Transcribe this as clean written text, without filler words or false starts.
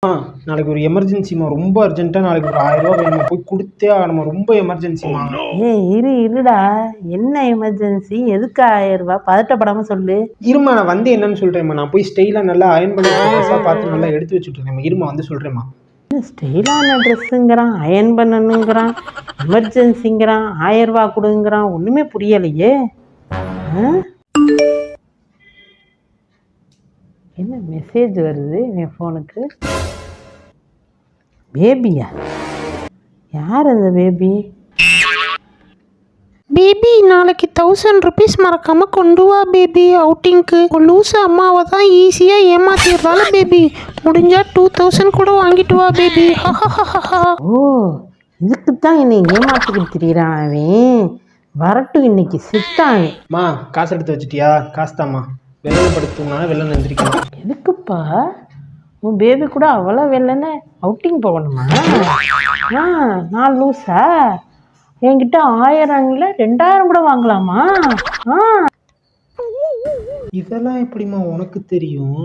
நாளைக்கு ஒரு எமர்ஜென்சிமா, ரொம்ப அர்ஜென்ட்டா நாளைக்கு ஒரு 1000 ரூபா வேணுமா, போய் கொடுத்தே ஆகணுமா, ரொம்ப எமர்ஜென்சிமா. இருடா, என்ன எமர்ஜென்சி? எதுக்கு 1000 ரூபாய்? பதட்டப்படாம சொல்லு. இருமா, நான் வந்து என்னன்னு சொல்றேம்மா. நான் போய் ஸ்டைலா நல்லா அயன் பண்ணி ட்ரெஸ்ஸா பார்த்து நல்லா எடுத்து வச்சுட்டு இருக்கேன். இருமா வந்து சொல்றேம்மா. ஸ்டைலான ட்ரெஸ்ஸுங்கிறான், அயன் பண்ணணுங்கிறான், எமர்ஜென்சிங்கிறான், 1000 ரூபாய் கொடுங்கிறான், ஒண்ணுமே புரியலையே. என்ன மெசேஜ் வருது என் ஃபோனுக்கு? பேபியா? யார் அந்த பேபி? பேபி, நாளைக்கு 1000 rupees மறக்காம கொண்டு வா பேபி, அவுட்டிங்க்கு. லூசு அம்மாவை தான் ஈஸியாக ஏமாத்திடுறாள் பேபி. முடிஞ்சா 2000 கூட வாங்கிட்டு வா பேபி. ஓ, இதுக்கு தான் என்னை ஏமாத்திக்கிட்டு திரியிறான் அவன். வரட்டும், இன்னைக்கு சித்தாங்க. மா, காசு எடுத்து வச்சிட்டியா? காசு தாம்மா. வெள்ளை படுத்துனா வெள்ளை நெஞ்சிருக்கேன். எதுக்குப்பா? உன் பேபி கூட அவ்வளோ வெள்ளன்னு அவுட்டிங் போகணுமா? நான் லூஸா? என்கிட்ட 1000 2000 கூட வாங்கலாமா? இதெல்லாம் எப்படிமா உனக்கு தெரியும்?